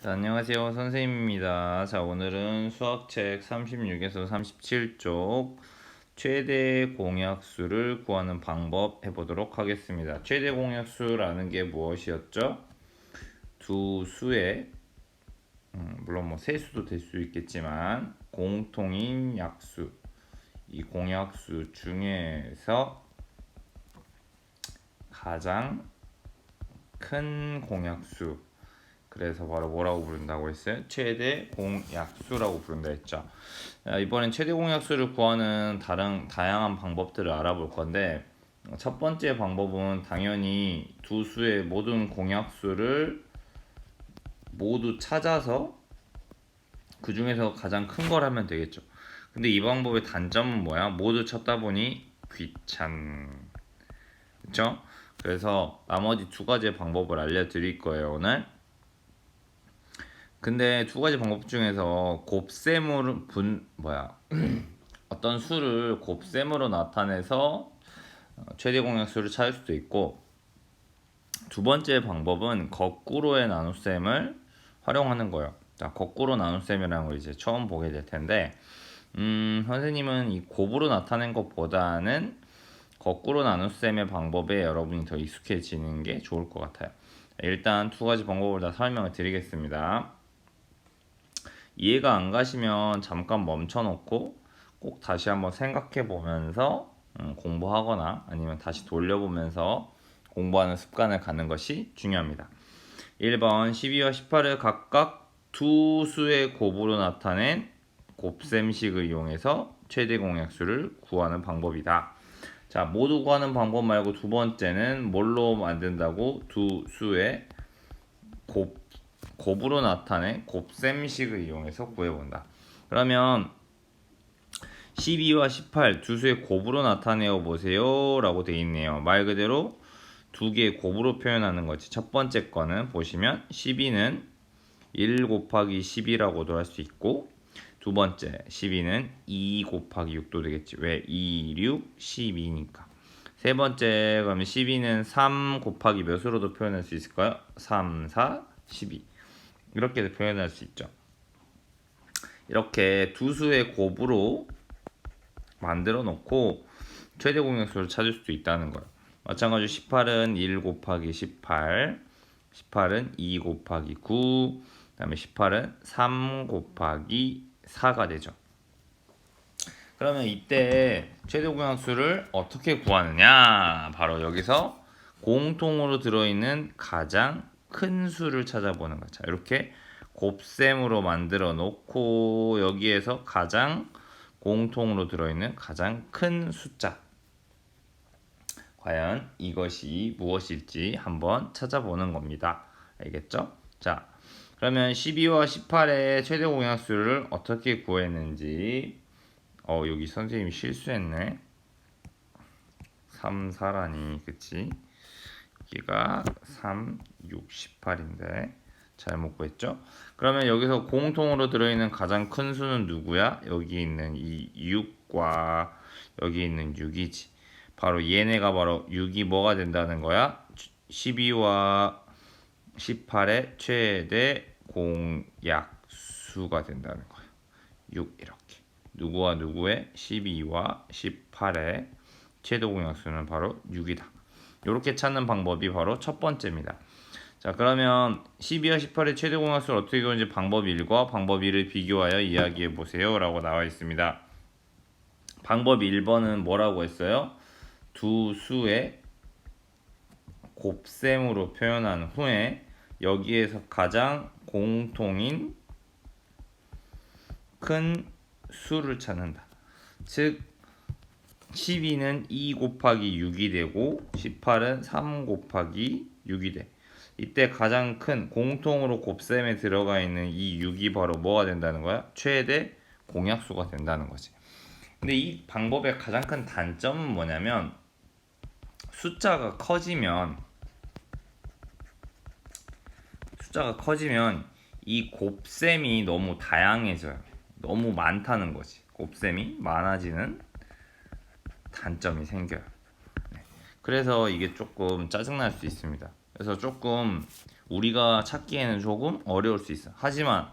자, 안녕하세요. 선생님입니다. 자, 오늘은 수학책 36에서 37쪽 최대 공약수를 구하는 방법 해보도록 하겠습니다. 최대 공약수라는 게 무엇이었죠? 두 수의 물론 뭐 세수도 될 수 있겠지만 공통인 약수, 이 공약수 중에서 가장 큰 공약수, 그래서 바로 뭐라고 부른다고 했어요? 최대 공약수라고 부른다 했죠. 이번엔 최대 공약수를 구하는 다양한 방법들을 알아볼 건데, 첫 번째 방법은 당연히 두 수의 모든 공약수를 모두 찾아서 그 중에서 가장 큰 걸 하면 되겠죠. 근데 이 방법의 단점은 뭐야? 모두 찾다 보니 그쵸? 그래서 나머지 두 가지의 방법을 알려드릴 거예요, 오늘. 근데 두 가지 방법 중에서 곱셈으로 어떤 수를 곱셈으로 나타내서 최대 공약수를 찾을 수도 있고, 두 번째 방법은 거꾸로의 나눗셈을 활용하는 거예요. 자, 거꾸로 나눗셈이라는 걸 이제 처음 보게 될 텐데, 선생님은 이 곱으로 나타낸 것보다는 거꾸로 나눗셈의 방법에 여러분이 더 익숙해지는 게 좋을 것 같아요. 일단 두 가지 방법을 다 설명을 드리겠습니다. 이해가 안 가시면 잠깐 멈춰놓고 꼭 다시 한번 생각해 보면서 공부하거나 아니면 다시 돌려보면서 공부하는 습관을 갖는 것이 중요합니다. 1번 12와 18을 각각 두 수의 곱으로 나타낸 곱셈식을 이용해서 최대 공약수를 구하는 방법이다. 자, 모두 구하는 방법 말고 두 번째는 뭘로 만든다고? 두 수의 곱으로 나타낸 곱셈식을 이용해서 구해본다. 그러면 12와 18 두 수의 곱으로 나타내어 보세요 라고 되어 있네요. 말 그대로 두 개의 곱으로 표현하는 거지. 첫 번째 거는 보시면 12는 1 곱하기 10이라고도 할 수 있고, 두 번째 12는 2 곱하기 6도 되겠지. 왜? 2, 6, 12니까. 세 번째 그러면 12는 3 곱하기 몇으로도 표현할 수 있을까요? 3, 4, 12 이렇게도 표현할 수 있죠. 이렇게 두 수의 곱으로 만들어 놓고 최대 공약수를 찾을 수도 있다는 거예요. 마찬가지로 18은 1 곱하기 18, 18은 2 곱하기 9, 그 다음에 18은 3 곱하기 4가 되죠. 그러면 이때 최대 공약수를 어떻게 구하느냐? 바로 여기서 공통으로 들어있는 가장 큰 수를 찾아보는 거죠. 이렇게 곱셈으로 만들어 놓고 여기에서 가장 공통으로 들어있는 가장 큰 숫자, 과연 이것이 무엇일지 한번 찾아보는 겁니다. 알겠죠? 자, 그러면 12와 18의 최대 공약수를 어떻게 구했는지, 여기 선생님이 실수했네. 3, 4라니, 그치? 여기가 3, 6, 18인데 잘못 구했죠? 그러면 여기서 공통으로 들어있는 가장 큰 수는 누구야? 여기 있는 이 6과 여기 있는 6이지. 바로 얘네가 바로 6이 뭐가 된다는 거야? 12와 18의 최대 공약수가 된다는 거야. 6 이렇게. 누구와 누구의? 12와 18의 최대 공약수는 바로 6이다. 이렇게 찾는 방법이 바로 첫 번째입니다. 자, 그러면 12와 18의 최대 공약수를 어떻게 구하는지 방법 1과 방법 2를 비교하여 이야기해 보세요 라고 나와 있습니다. 방법 1번은 뭐라고 했어요? 두 수의 곱셈으로 표현한 후에 여기에서 가장 공통인 큰 수를 찾는다. 즉 12는 2 곱하기 6이 되고 18은 3 곱하기 6이 돼. 이때 가장 큰 공통으로 곱셈에 들어가 있는 이 6이 바로 뭐가 된다는 거야? 최대 공약수가 된다는 거지. 근데 이 방법의 가장 큰 단점은 뭐냐면 숫자가 커지면 이 곱셈이 너무 다양해져요. 너무 많다는 거지. 곱셈이 많아지는 단점이 생겨요. 그래서 이게 조금 짜증날 수 있습니다. 그래서 조금 우리가 찾기에는 조금 어려울 수 있어. 하지만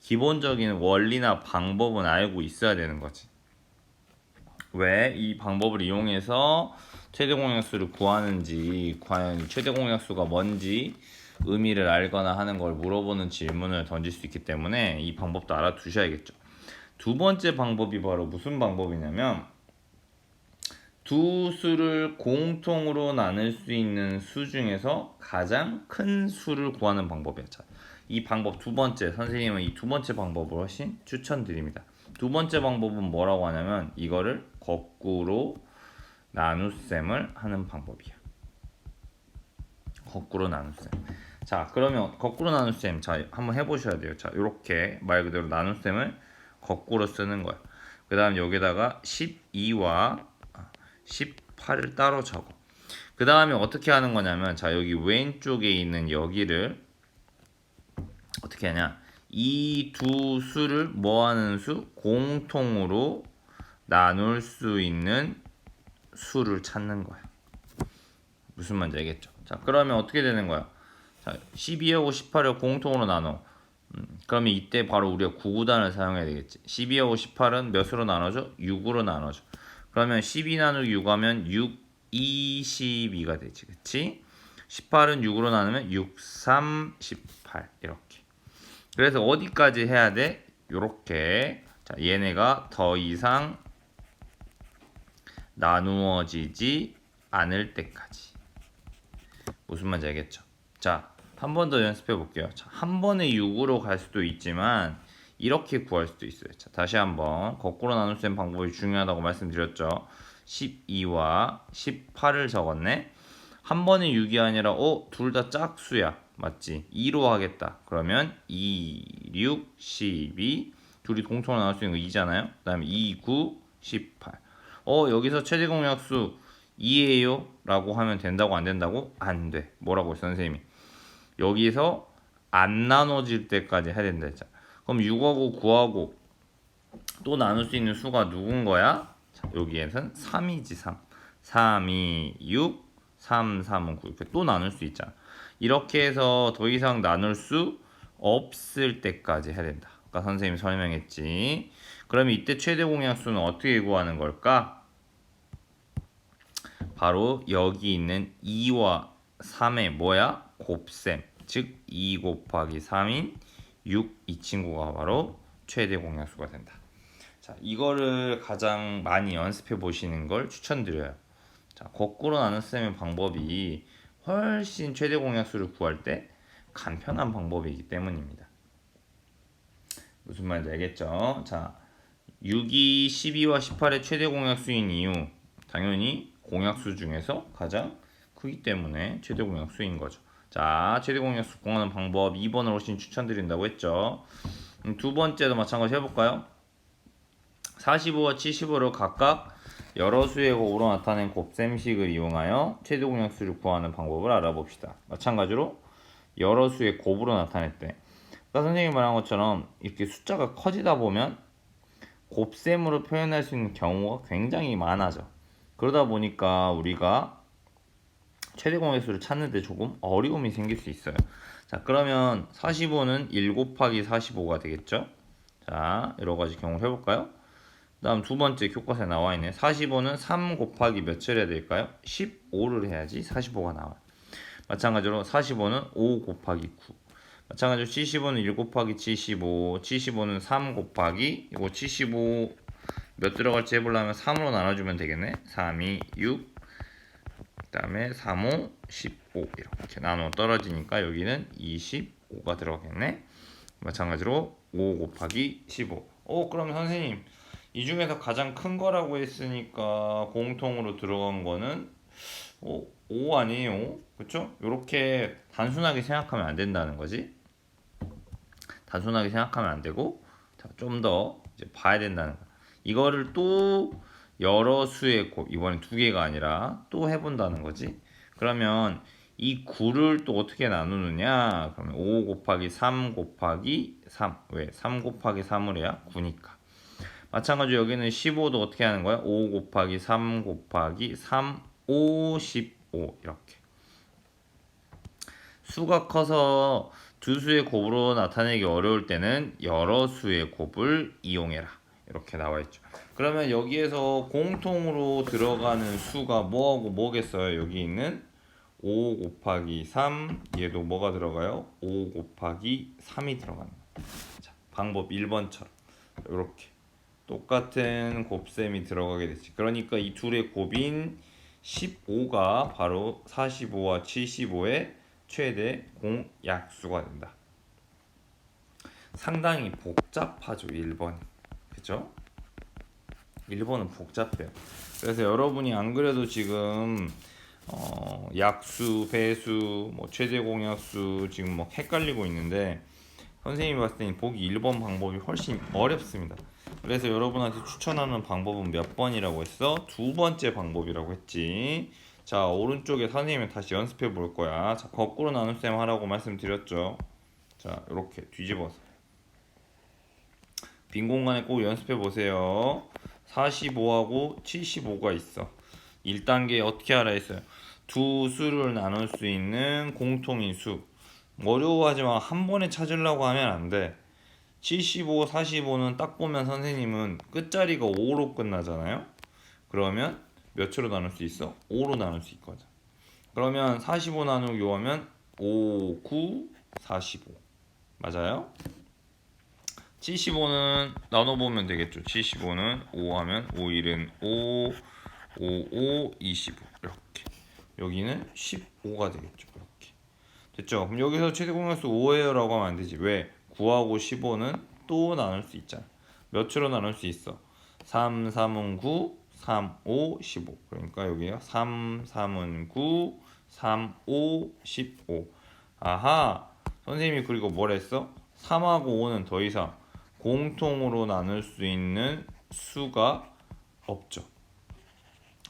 기본적인 원리나 방법은 알고 있어야 되는 거지. 왜 이 방법을 이용해서 최대 공약수를 구하는지, 과연 최대 공약수가 뭔지 의미를 알거나 하는 걸 물어보는 질문을 던질 수 있기 때문에 이 방법도 알아두셔야겠죠. 두 번째 방법이 바로 무슨 방법이냐면, 두 수를 공통으로 나눌 수 있는 수 중에서 가장 큰 수를 구하는 방법이야. 자, 이 방법 두 번째, 선생님은 이 두 번째 방법을 훨씬 추천드립니다. 두 번째 방법은 뭐라고 하냐면, 이거를 거꾸로 나눗셈을 하는 방법이야. 거꾸로 나눗셈. 자, 그러면 거꾸로 나눗셈, 자, 한번 해보셔야 돼요. 자, 이렇게 말 그대로 나눗셈을 거꾸로 쓰는 거야. 그 다음 여기다가 12와 18을 따로 적어. 그 다음에 어떻게 하는 거냐면, 자, 여기 왼쪽에 있는 여기를 어떻게 하냐, 이 두 수를 뭐 하는 수? 공통으로 나눌 수 있는 수를 찾는 거야. 무슨 말인지 알겠죠? 자, 그러면 어떻게 되는 거야? 자, 12하고 18을 공통으로 나눠. 그러면 이때 바로 우리가 구구단을 사용해야 되겠지. 12하고 18은 몇으로 나눠져? 6으로 나눠져. 그러면 12 나누기 6 하면 6, 22가 되지. 그치? 18은 6으로 나누면 6, 3, 18 이렇게. 그래서 어디까지 해야 돼? 요렇게. 자, 얘네가 더 이상 나누어지지 않을 때까지. 무슨 말인지 알겠죠? 자, 한 번 더 연습해 볼게요. 자, 한 번에 6으로 갈 수도 있지만 이렇게 구할 수도 있어요. 자, 다시 한번 거꾸로 나눗셈 방법이 중요하다고 말씀드렸죠. 12와 18을 적었네. 한 번에 6이 아니라 둘 다 짝수야. 맞지? 2로 하겠다. 그러면 2, 6, 12 둘이 공통으로 나눌 수 있는 거 2잖아요. 그 다음에 2, 9, 18 여기서 최대 공약수 2예요? 라고 하면 된다고 안 된다고? 안 돼. 뭐라고 선생님이? 여기서 안 나눠질 때까지 해야 된다 했잖아. 그럼 6하고 9하고 또 나눌 수 있는 수가 누군 거야? 자, 여기에선 3이지 3. 3, 2, 6, 3, 3은 9. 이렇게 또 나눌 수 있잖아. 이렇게 해서 더 이상 나눌 수 없을 때까지 해야 된다. 아까 선생님이 설명했지. 그러면 이때 최대 공약수는 어떻게 구하는 걸까? 바로 여기 있는 2와 3의 뭐야? 곱셈. 즉 2 곱하기 3인 6. 이 친구가 바로 최대 공약수가 된다. 자, 이거를 가장 많이 연습해 보시는 걸 추천드려요. 자, 거꾸로 나눗셈의 방법이 훨씬 최대 공약수를 구할 때 간편한 방법이기 때문입니다. 무슨 말인지 알겠죠? 자, 6이 12와 18의 최대 공약수인 이유, 당연히 공약수 중에서 가장 크기 때문에 최대 공약수인 거죠. 자, 최대 공약수 구하는 방법 2번을 훨씬 추천드린다고 했죠. 두 번째도 마찬가지 해볼까요? 45와 75를 각각 여러 수의 곱으로 나타낸 곱셈식을 이용하여 최대 공약수를 구하는 방법을 알아봅시다. 마찬가지로 여러 수의 곱으로 나타냈대. 아까 선생님이 말한 것처럼 이렇게 숫자가 커지다 보면 곱셈으로 표현할 수 있는 경우가 굉장히 많아져. 그러다 보니까 우리가 최대 공약수를 찾는데 조금 어려움이 생길 수 있어요. 자, 그러면 45는 1 곱하기 45가 되겠죠? 자, 여러 가지 경우를 해볼까요? 다음 두 번째 교과서에 나와 있네. 45는 3 곱하기 몇을 해야 될까요? 15를 해야지 45가 나와요. 마찬가지로 45는 5 곱하기 9. 마찬가지로 75는 1 곱하기 75. 75는 3 곱하기 이거 75 몇 들어갈지 해보려면 3으로 나눠주면 되겠네. 3, 2, 6 그 다음에 3, 5, 15 이렇게 나눠 떨어지니까 여기는 25가 들어가겠네. 마찬가지로 5 곱하기 15. 그러면 선생님 이 중에서 가장 큰 거라고 했으니까 공통으로 들어간 거는 5 아니에요? 그쵸? 이렇게 단순하게 생각하면 안 된다는 거지. 단순하게 생각하면 안 되고 좀 더 봐야 된다는 거. 이거를 또 여러 수의 곱, 이번엔 두 개가 아니라 또 해본다는 거지. 그러면 이 9를 또 어떻게 나누느냐? 그러면 5 곱하기 3 곱하기 3. 왜? 3 곱하기 3을 해야 9니까. 마찬가지로 여기는 15도 어떻게 하는 거야? 5 곱하기 3 곱하기 3, 5, 15 이렇게. 수가 커서 두 수의 곱으로 나타내기 어려울 때는 여러 수의 곱을 이용해라. 이렇게 나와 있죠. 그러면 여기에서 공통으로 들어가는 수가 뭐하고 뭐겠어요? 여기 있는 5 곱하기 3, 얘도 뭐가 들어가요? 5 곱하기 3이 들어가는 거예요. 자, 방법 1번처럼 이렇게 똑같은 곱셈이 들어가게 됐지. 그러니까 이 둘의 곱인 15가 바로 45와 75의 최대 공약수가 된다. 상당히 복잡하죠, 1번. 그죠? 1번은 복잡해요. 그래서 여러분이 안 그래도 지금 약수, 배수, 뭐 최대 공약수 지금 뭐 헷갈리고 있는데 선생님이 봤을 때는 보기 1번 방법이 훨씬 어렵습니다. 그래서 여러분한테 추천하는 방법은 몇 번이라고 했어? 두 번째 방법이라고 했지. 자, 오른쪽에 선생님이 다시 연습해 볼 거야. 자, 거꾸로 나눗셈 하라고 말씀드렸죠. 자, 이렇게 뒤집어서 빈 공간에 꼭 연습해 보세요. 45하고 75가 있어. 1단계 어떻게 하라 했어요? 두 수를 나눌 수 있는 공통인 수. 어려워하지 마. 한 번에 찾으려고 하면 안 돼. 75, 45는 딱 보면 선생님은 끝자리가 5로 끝나잖아요. 그러면 몇으로 나눌 수 있어? 5로 나눌 수 있거든. 그러면 45 나누기 5 하면 5, 9, 45. 맞아요? 75는 나눠보면 되겠죠. 75는 5 하면 5, 1은 5, 5, 5, 25. 이렇게. 여기는 15가 되겠죠. 이렇게. 됐죠? 그럼 여기서 최대 공약수 5예요 라고 하면 안 되지. 왜? 9하고 15는 또 나눌 수 있잖아. 몇으로 나눌 수 있어? 3, 3은 9, 3, 5, 15. 그러니까 여기가 3, 3은 9, 3, 5, 15. 아하. 선생님이 그리고 뭘 했어? 3하고 5는 더 이상 공통으로 나눌 수 있는 수가 없죠.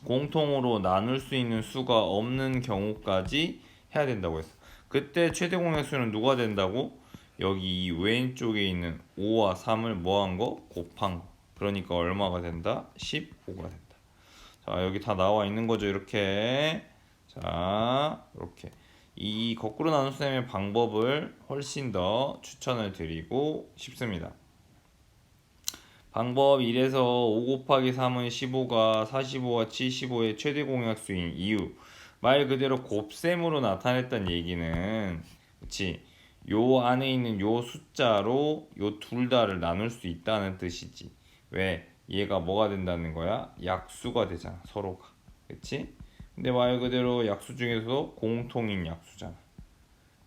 공통으로 나눌 수 있는 수가 없는 경우까지 해야 된다고 했어. 그때 최대 공약수는 누가 된다고? 여기 이 왼쪽에 있는 5와 3을 뭐한 거? 곱한 거. 그러니까 얼마가 된다? 15가 된다. 자, 여기 다 나와 있는 거죠. 이렇게. 자, 이렇게. 이 거꾸로 나눗셈의 방법을 훨씬 더 추천을 드리고 싶습니다. 방법 1에서 5 곱하기 3은 15가 45와 75의 최대 공약수인 이유. 말 그대로 곱셈으로 나타냈던 얘기는, 그치? 요 안에 있는 요 숫자로 요 둘 다를 나눌 수 있다는 뜻이지. 왜? 얘가 뭐가 된다는 거야? 약수가 되잖아, 서로가. 그치? 근데 말 그대로 약수 중에서도 공통인 약수잖아.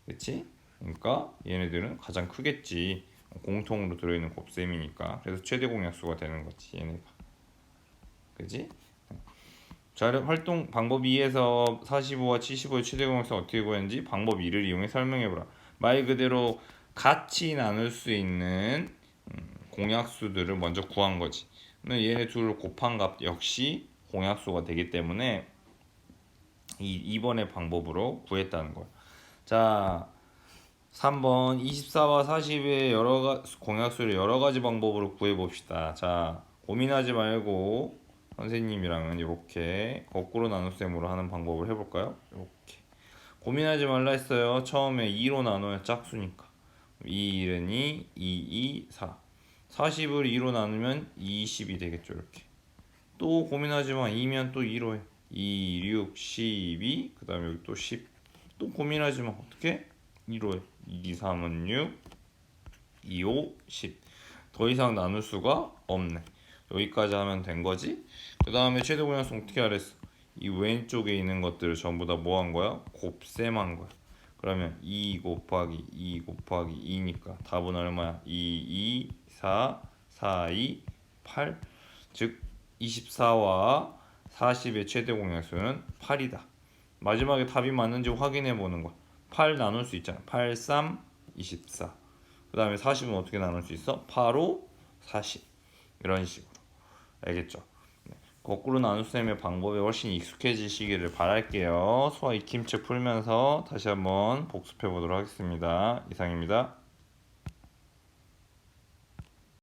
그치? 그러니까 얘네들은 가장 크겠지. 공통으로 들어있는 곱셈이니까. 그래서 최대 공약수가 되는 거지, 얘네가. 그지? 자, 활동 방법 2에서 45와 75의 최대 공약수 어떻게 구했는지 방법 2를 이용해 설명해보라. 말 그대로 같이 나눌 수 있는 공약수들을 먼저 구한 거지. 얘네 둘을 곱한 값 역시 공약수가 되기 때문에 이 2번의 방법으로 구했다는 거야. 자, 3번 24와 40의 공약수를 여러 가지 방법으로 구해 봅시다. 자, 고민하지 말고 선생님이랑은 이렇게 거꾸로 나눗셈으로 하는 방법을 해볼까요? 이렇게. 고민하지 말라 했어요. 처음에 2로 나눠야 짝수니까. 2, 1은 2, 2, 2, 4. 40을 2로 나누면 20이 되겠죠. 이렇게. 또 고민하지 마. 2면 또 2로 해. 2, 6, 12. 그 다음에 여기 또 10. 또 고민하지 마. 어떻게? 2로 해. 2, 3은 6. 2, 5, 10. 더 이상 나눌 수가 없네. 여기까지 하면 된 거지. 그 다음에 최대 공약수 어떻게 하랬어? 이 왼쪽에 있는 것들을 전부 다 뭐 한 거야? 곱셈한 거야. 그러면 2 곱하기 2 곱하기 2니까 답은 얼마야? 2, 2, 4, 4, 2, 8. 즉 24와 40의 최대 공약수는 8이다. 마지막에 답이 맞는지 확인해 보는 거야. 8 나눌 수 있잖아. 8, 3, 24. 그 다음에 40은 어떻게 나눌 수 있어? 8, 5, 40. 이런 식으로. 알겠죠? 거꾸로 나눗셈의 방법에 훨씬 익숙해지시기를 바랄게요. 수학 익힘책 풀면서 다시 한번 복습해 보도록 하겠습니다. 이상입니다.